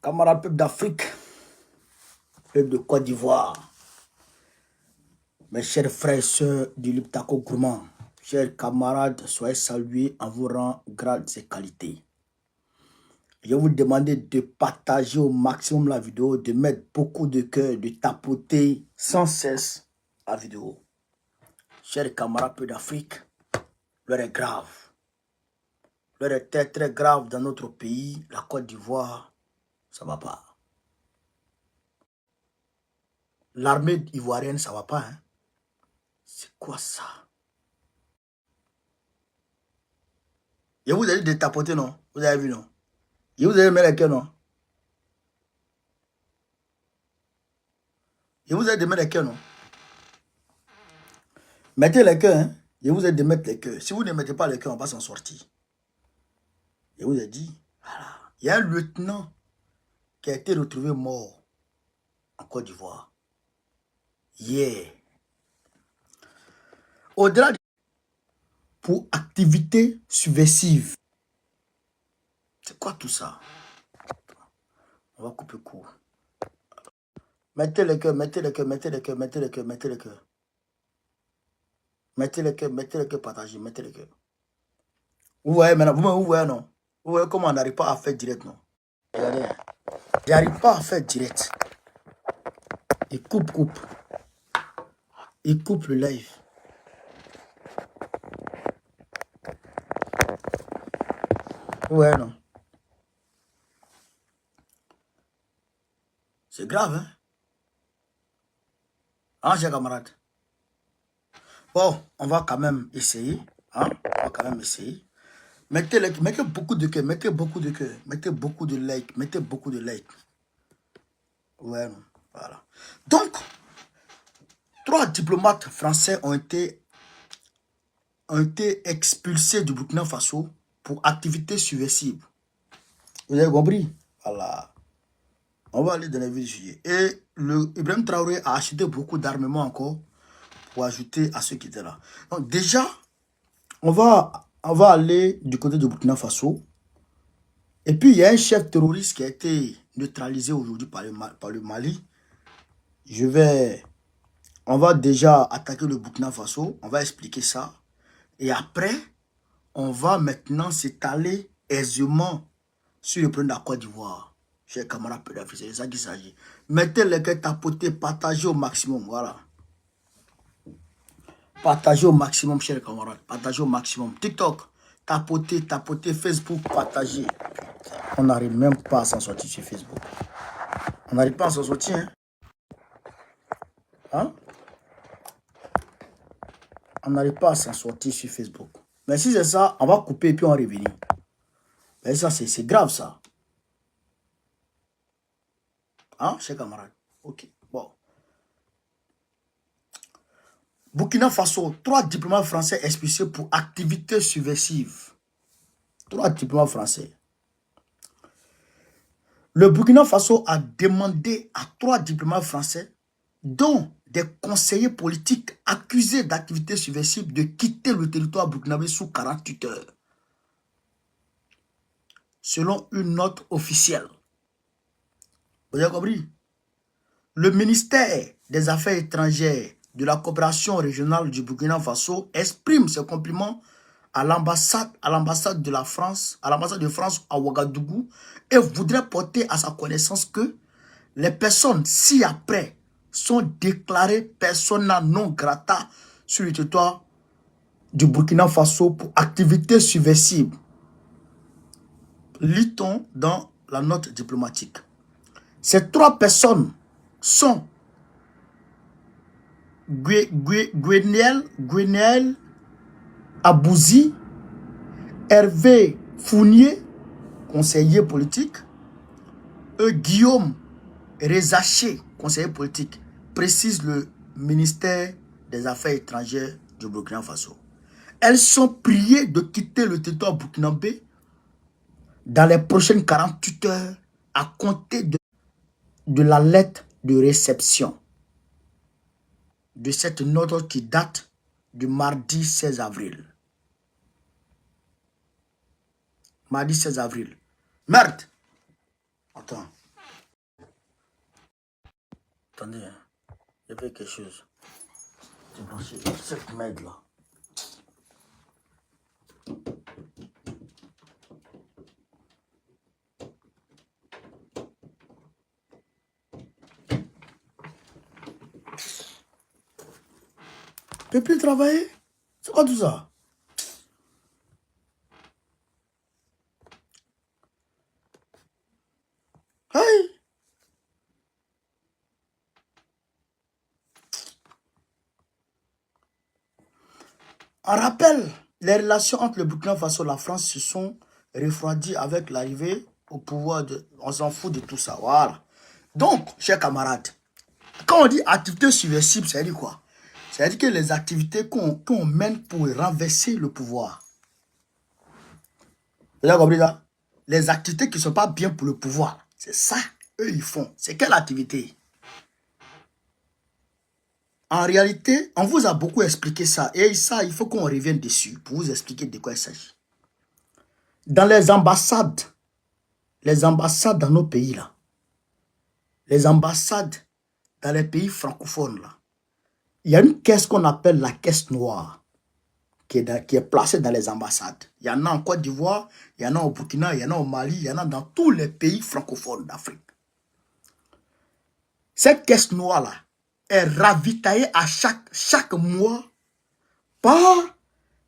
Camarades peuple d'Afrique, peuple de Côte d'Ivoire, mes chers frères et sœurs du Liptako Gourmand, chers camarades, soyez salués en vos rangs, grades et qualités. Je vais vous demander de partager au maximum la vidéo, de mettre beaucoup de cœur, de tapoter sans cesse la vidéo. Chers camarades peuple d'Afrique, l'heure est grave. L'heure est très très grave dans notre pays, la Côte d'Ivoire, ça va pas. L'armée ivoirienne, ça va pas, hein. C'est quoi ça? Je vous ai dit de tapoter, non? Vous avez vu, non? Je vous ai mis les cœurs, non? Je vous ai dit de mettre les cœurs, non? Mettez les cœurs, hein? Je vous ai dit de mettre les cœurs. Si vous ne mettez pas les cœurs, on va s'en sortir. Je vous ai dit, voilà. Il y a un lieutenant qui a été retrouvé mort en Côte d'Ivoire. Yeah. Au-delà de... Pour activité subversive. C'est quoi tout ça? On va couper court. Mettez les cœurs, mettez les cœurs, mettez les cœurs, mettez les cœurs, mettez les cœurs. Mettez les cœurs, partagez, mettez les cœurs. Vous voyez maintenant, vous voyez, non? Vous voyez comment on n'arrive pas à faire direct, non? Regardez. J'arrive pas à faire direct. Il coupe. Il coupe le live. Ouais, non. C'est grave, hein? Hein, chers camarades? Bon, on va quand même essayer. Hein? On va quand même essayer. Mettez beaucoup de cœur, mettez beaucoup de cœur, mettez beaucoup de likes, mettez beaucoup de likes. Ouais, non. Voilà. Donc, 3 diplomates français ont été expulsés du Burkina Faso pour activité subversive. Vous avez compris? Voilà. On va aller dans les villes juillet. Et Ibrahim Traoré a acheté beaucoup d'armements encore pour ajouter à ceux qui étaient là. Donc déjà, on va aller du côté de Burkina Faso. Et puis, il y a un chef terroriste qui a été neutralisé aujourd'hui par le Mali. On va déjà attaquer le Burkina Faso. On va expliquer ça. Et après, on va maintenant s'étaler aisément sur le plan de la Côte d'Ivoire. Chers camarades, c'est de ça qu'il s'agit. Mettez les cœurs, tapotez, partagez au maximum. Voilà. Partagez au maximum, chers camarades. Partagez au maximum. TikTok, tapotez. Facebook, partagez. On n'arrive même pas à s'en sortir sur Facebook. On n'arrive pas à s'en sortir, hein? Hein? On n'arrive pas à s'en sortir sur Facebook. Mais si c'est ça, on va couper et puis on revenir. Mais ça, c'est grave, ça. Hein, chers camarades? Ok, bon. Burkina Faso, 3 diplomates français expulsés pour activité subversive. 3 diplomates français. Le Burkina Faso a demandé à 3 diplomates français, dont des conseillers politiques accusés d'activité subversive, de quitter le territoire burkinabé sous 48 heures. Selon une note officielle. Vous avez compris? Le ministère des Affaires étrangères de la coopération régionale du Burkina Faso exprime ses compliments à l'ambassade de France à Ouagadougou et voudrait porter à sa connaissance que les personnes ci-après sont déclarées persona non grata sur le territoire du Burkina Faso pour activité subversive. Lit-on dans la note diplomatique. Ces 3 personnes sont Gwenaël Abouzi, Hervé Fournier, conseiller politique, et Guillaume Rezaché, conseiller politique, précise le ministère des Affaires étrangères du Burkina Faso. Elles sont priées de quitter le territoire burkinabé dans les prochaines 48 heures à compter de la lettre de réception de cette note qui date du mardi 16 avril. Mardi 16 avril. Merde! Attends. Attendez, hein. Il y avait quelque chose. C'est branché. C'est qui m'aide là. Tu peux plus travailler? C'est quoi tout ça? Hey! En rappel, les relations entre le Burkina Faso et la France se sont refroidies avec l'arrivée au pouvoir de... On s'en fout de tout ça, voilà. Donc, chers camarades, quand on dit activité subversive, ça veut dire quoi? Ça veut dire que les activités qu'on mène pour renverser le pouvoir. Vous avez compris ça? Les activités qui ne sont pas bien pour le pouvoir, c'est ça, eux, ils font. C'est quelle activité? En réalité, on vous a beaucoup expliqué ça. Et ça, il faut qu'on revienne dessus pour vous expliquer de quoi il s'agit. Dans les ambassades dans nos pays, là, les ambassades dans les pays francophones, là, il y a une caisse qu'on appelle la caisse noire qui est placée dans les ambassades. Il y en a en Côte d'Ivoire, il y en a au Burkina, il y en a au Mali, il y en a dans tous les pays francophones d'Afrique. Cette caisse noire-là est ravitaillée à chaque mois par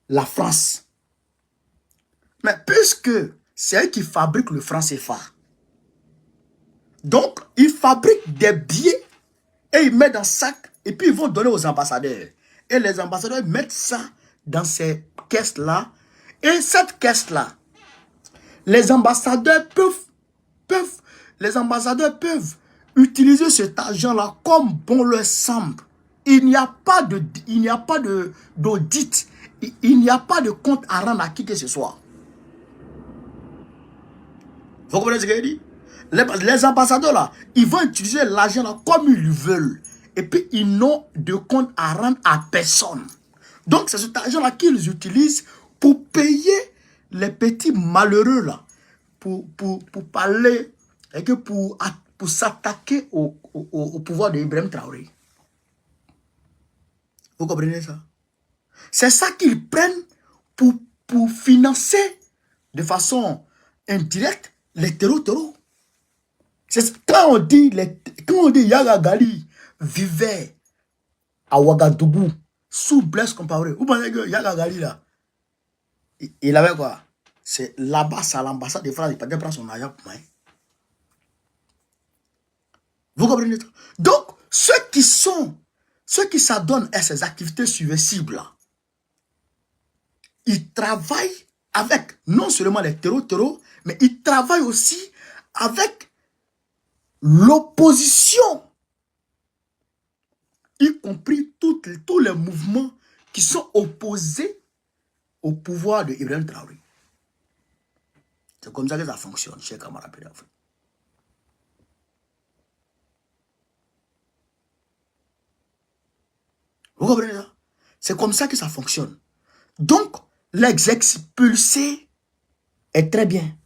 la France. Mais puisque c'est eux qui fabriquent le franc CFA, donc ils fabriquent des billets et ils mettent dans un sac et puis ils vont donner aux ambassadeurs. Et les ambassadeurs mettent ça dans ces caisses-là. Et cette caisse-là, les ambassadeurs peuvent utiliser cet argent-là comme bon leur semble. Il n'y a pas d'audit, il n'y a pas de compte à rendre à qui que ce soit. Vous comprenez ce que je dis? Les ambassadeurs là, ils vont utiliser l'argent là comme ils veulent. Et puis ils n'ont de compte à rendre à personne. Donc c'est cet argent là qu'ils utilisent pour payer les petits malheureux là. Pour parler et que pour s'attaquer au pouvoir de Ibrahim Traoré. Vous comprenez ça? C'est ça qu'ils prennent pour financer de façon indirecte les terreaux. Quand on dit Yaga Gali vivait à Ouagadougou sous Blaise Compaoré, vous pensez que Yaga Gali là, il avait quoi? C'est là-bas, c'est à l'ambassade de France, il peut prendre son argent pour moi. Vous comprenez? Donc, ceux qui s'adonnent à ces activités subversives là, ils travaillent avec non seulement les terreaux, mais ils travaillent aussi avec l'opposition, y compris tous les mouvements qui sont opposés au pouvoir de Ibrahim Traoré. C'est comme ça que ça fonctionne, chers camarades d'Afrique. Vous comprenez ça? C'est comme ça que ça fonctionne. Donc, l'expulser est très bien.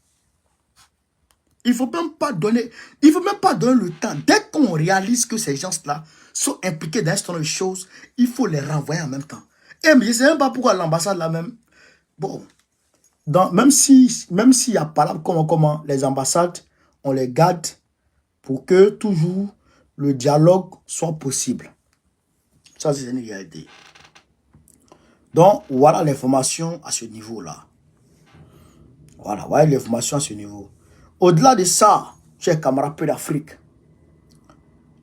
Il ne faut même pas donner le temps. Dès qu'on réalise que ces gens-là sont impliqués dans ce genre de choses, il faut les renvoyer en même temps. Et mais je ne sais même pas pourquoi l'ambassade là même. Bon, même s'il y a pas là comment les ambassades, on les garde pour que toujours le dialogue soit possible. Ça, c'est une réalité. Donc, voilà l'information à ce niveau-là. Voilà l'information à ce niveau. Au-delà de ça, chers camarades d'Afrique,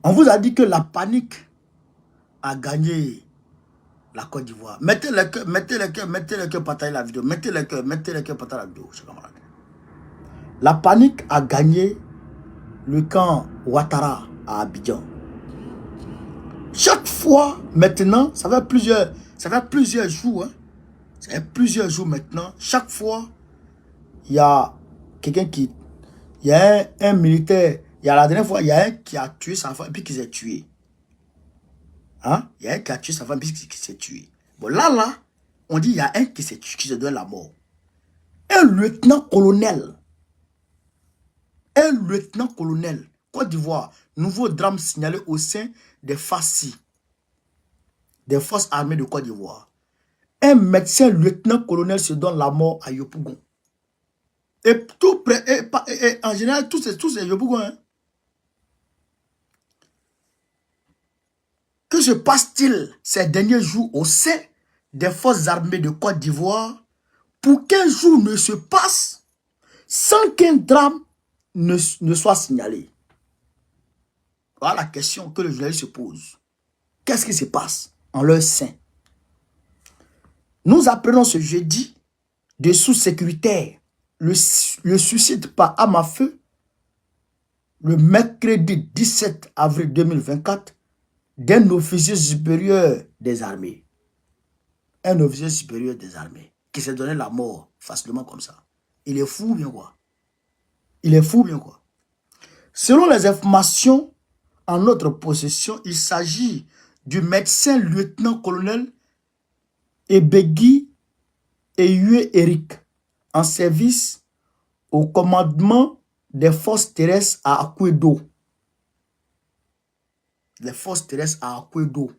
on vous a dit que la panique a gagné la Côte d'Ivoire. Mettez le cœur, partagez la vidéo. Mettez le cœur, partagez la vidéo, chers camarades. La panique a gagné le camp Ouattara à Abidjan. Chaque fois, maintenant, ça fait plusieurs jours, hein. Ça fait plusieurs jours maintenant. Chaque fois, il y a quelqu'un qui... Il y a un militaire, il y a la dernière fois, il y a un qui a tué sa femme et puis qui s'est tué. Hein? Il y a un qui a tué sa femme et puis qui s'est tué. Bon, là, on dit il y a un qui se donne la mort. Un lieutenant-colonel Côte d'Ivoire, nouveau drame signalé au sein des FACI, des forces armées de Côte d'Ivoire. Un médecin lieutenant-colonel se donne la mort à Yopougon. Et tout près, et en général, tous ces Yopougon. Hein. Que se passe-t-il ces derniers jours au sein des forces armées de Côte d'Ivoire pour qu'un jour ne se passe sans qu'un drame ne soit signalé? Voilà la question que le journaliste se pose. Qu'est-ce qui se passe en leur sein? Nous apprenons ce jeudi de sous-sécuritaire le suicide par arme à feu le mercredi 17 avril 2024 d'un officier supérieur des armées. Un officier supérieur des armées qui s'est donné la mort facilement comme ça. Il est fou ou bien quoi? Il est fou ou bien quoi? Selon les informations en notre possession, il s'agit du médecin lieutenant-colonel Ebegui Eyue Eric, en service au commandement des forces terrestres à Akwedo. Les forces terrestres à Akwedo.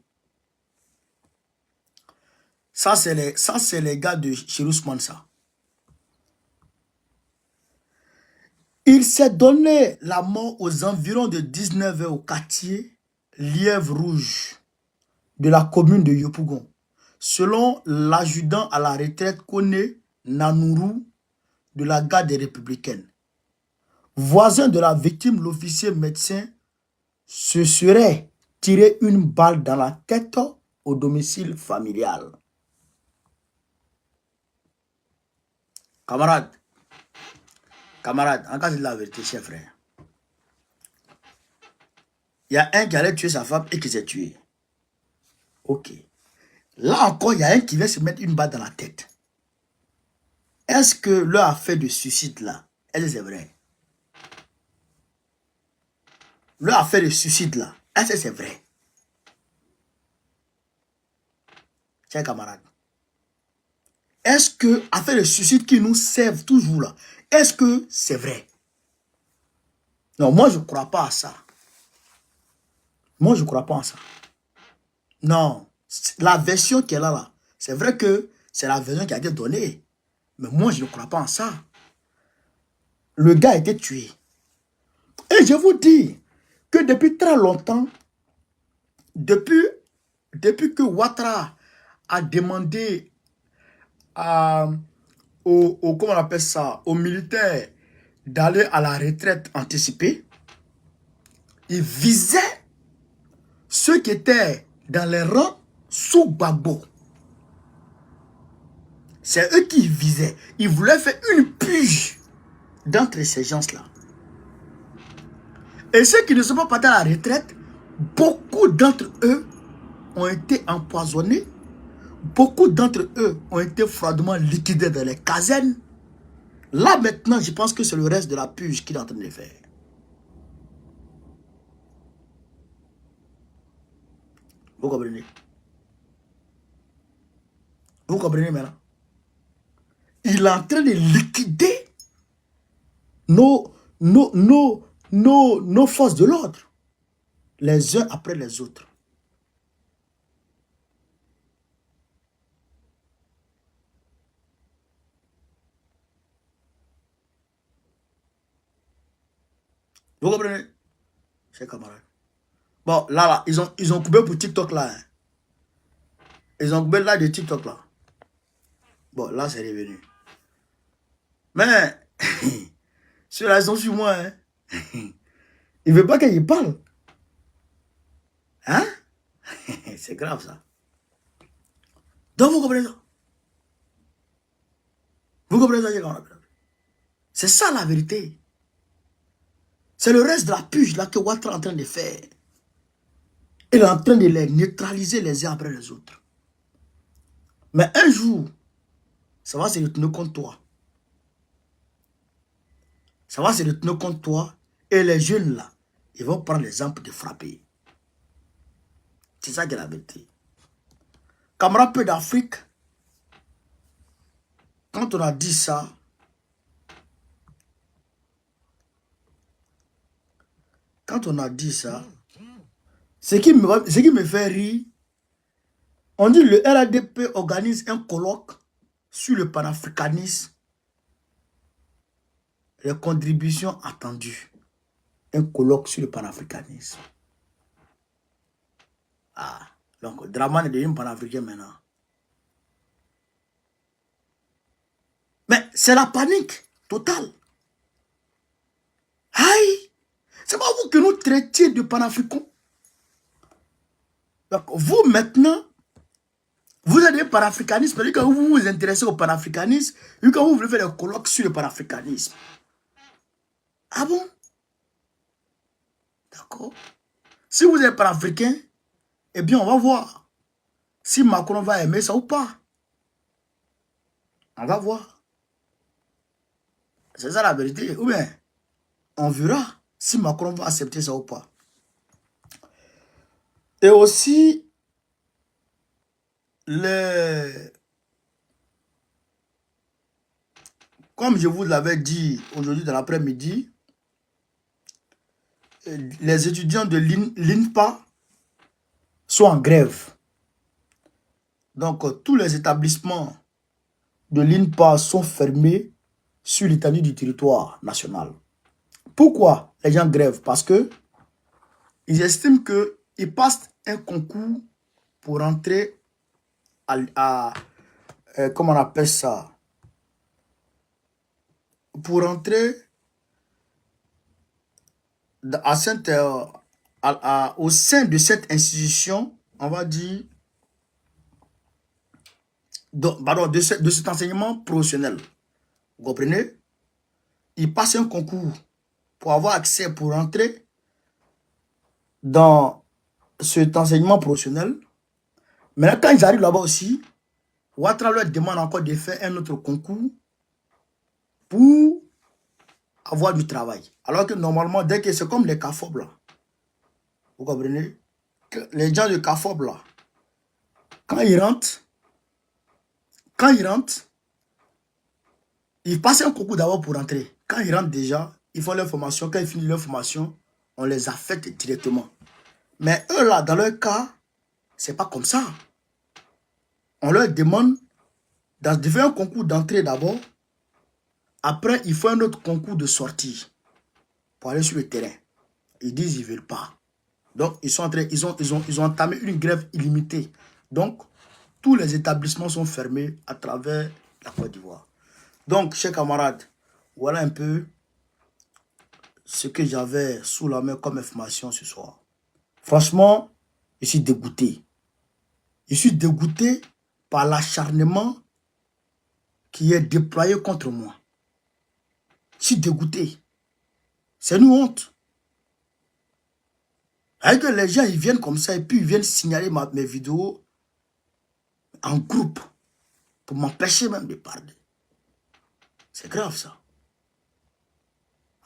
Ça, c'est les gars de Chirous Mansa. Il s'est donné la mort aux environs de 19 h au quartier Lièvre Rouge de la commune de Yopougon. Selon l'adjudant à la retraite Kone Nanourou de la garde des Républicaines. Voisin de la victime, l'officier médecin se serait tiré une balle dans la tête au domicile familial. Camarade, en cas de la vérité, cher frère. Il y a un qui allait tuer sa femme et qui s'est tué. Ok. Là encore, il y a un qui vient se mettre une balle dans la tête. Est-ce que leur affaire de suicide là, est-ce que c'est vrai? Leur affaire de suicide là, est-ce que c'est vrai? Chers camarades. Est-ce que affaire de suicide qui nous servent toujours là, est-ce que c'est vrai? Non, moi je ne crois pas à ça. Moi je ne crois pas à ça. Non, la version qui est là, c'est vrai que c'est la version qui a été donnée. Mais moi je ne crois pas en ça. Le gars a été tué. Et je vous dis que depuis très longtemps, depuis que Ouattara a demandé comment on appelle ça, aux militaires d'aller à la retraite anticipée, il visait ceux qui étaient dans les rangs sous Gbagbo. C'est eux qui visaient. Ils voulaient faire une purge d'entre ces gens-là. Et ceux qui ne sont pas partis à la retraite, beaucoup d'entre eux ont été empoisonnés. Beaucoup d'entre eux ont été froidement liquidés dans les casernes. Là maintenant, je pense que c'est le reste de la purge qu'il est en train de faire. Vous comprenez? Vous comprenez maintenant? Il est en train de liquider nos forces de l'ordre, les uns après les autres. Vous comprenez, chers camarades? Bon, là, ils ont coupé pour TikTok là. Hein. Ils ont coupé là de TikTok là. Bon, là, c'est revenu. Mais, ceux-là, ils sont sur moi. Hein. Ils ne veulent pas qu'ils parlent. Hein? C'est grave ça. Donc, vous comprenez ça? Vous comprenez ça? C'est ça la vérité. C'est le reste de la purge là que Ouattara est en train de faire. Il est en train de les neutraliser les uns après les autres. Mais un jour, ça va se retourner contre toi. Ça va se retourner contre toi. Et les jeunes là, ils vont prendre l'exemple de frapper. C'est ça qui est la vérité. Camarade peu d'Afrique, quand on a dit ça, quand on a dit ça, ce qui me fait rire, on dit le RADP organise un colloque sur le panafricanisme, les contributions attendues. Un colloque sur le panafricanisme. Ah, donc Dramane est devenu panafricain maintenant. Mais c'est la panique totale. Aïe, c'est pas vous que nous traitiez de panafricains. Donc vous maintenant, vous êtes des panafricanistes, mais quand vous vous intéressez au panafricanisme, quand vous voulez faire des colloques sur le panafricanisme. Ah bon? D'accord. Si vous êtes panafricain, eh bien on va voir si Macron va aimer ça ou pas. On va voir. C'est ça la vérité. Ou bien, on verra si Macron va accepter ça ou pas. Et aussi, comme je vous l'avais dit aujourd'hui dans l'après-midi, les étudiants de l'INPA sont en grève. Donc, tous les établissements de l'INPA sont fermés sur l'étendue du territoire national. Pourquoi les gens grèvent? Parce que ils estiment qu'ils passent un concours pour entrer comment on appelle ça? Pour entrer au sein de cette institution, on va dire, de cet enseignement professionnel. Vous comprenez? Ils passent un concours pour avoir accès, pour entrer dans cet enseignement professionnel. Mais quand ils arrivent là-bas aussi, Ouattara leur demande encore de faire un autre concours pour avoir du travail. Alors que normalement, dès que c'est comme les CAFOB là, vous comprenez? Que les gens de CAFOB là, quand ils rentrent, ils passent un concours d'abord pour rentrer. Quand ils rentrent déjà, ils font leur formation. Quand ils finissent leur formation, on les affecte directement. Mais eux là, dans leur cas, c'est pas comme ça. On leur demande de faire un concours d'entrée d'abord. Après, il faut un autre concours de sortie pour aller sur le terrain. Ils disent qu'ils ne veulent pas. Donc, ils ont entamé une grève illimitée. Donc, tous les établissements sont fermés à travers la Côte d'Ivoire. Donc, chers camarades, voilà un peu ce que j'avais sous la main comme information ce soir. Franchement, je suis dégoûté. Je suis dégoûté par l'acharnement qui est déployé contre moi. Je suis dégoûté. C'est une honte. Avec que les gens, ils viennent comme ça et puis ils viennent signaler mes vidéos en groupe pour m'empêcher même de parler. C'est grave ça.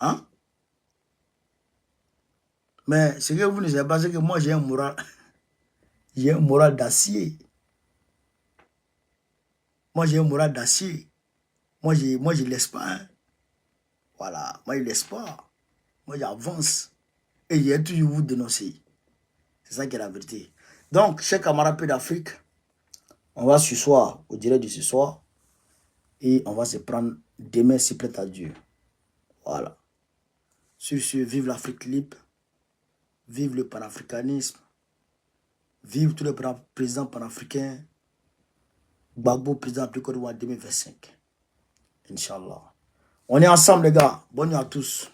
Hein? Mais ce que vous ne savez pas, c'est que moi j'ai un moral. J'ai un moral d'acier. Moi j'ai un moral d'acier. Moi je laisse pas. Hein. Voilà. Moi je laisse pas. Moi j'avance. Et j'ai toujours vous dénoncer. C'est ça qui est la vérité. Donc, chers camarades peu d'Afrique, on va ce soir, au direct de ce soir, et on va se prendre demain si plaît à Dieu. Voilà. Sur ce, vive l'Afrique libre, vive le panafricanisme, vive tous les présidents panafricains, Gbagbo, président de Côte d'Ivoire 2025. Inch'Allah. On est ensemble, les gars. Bonne nuit à tous.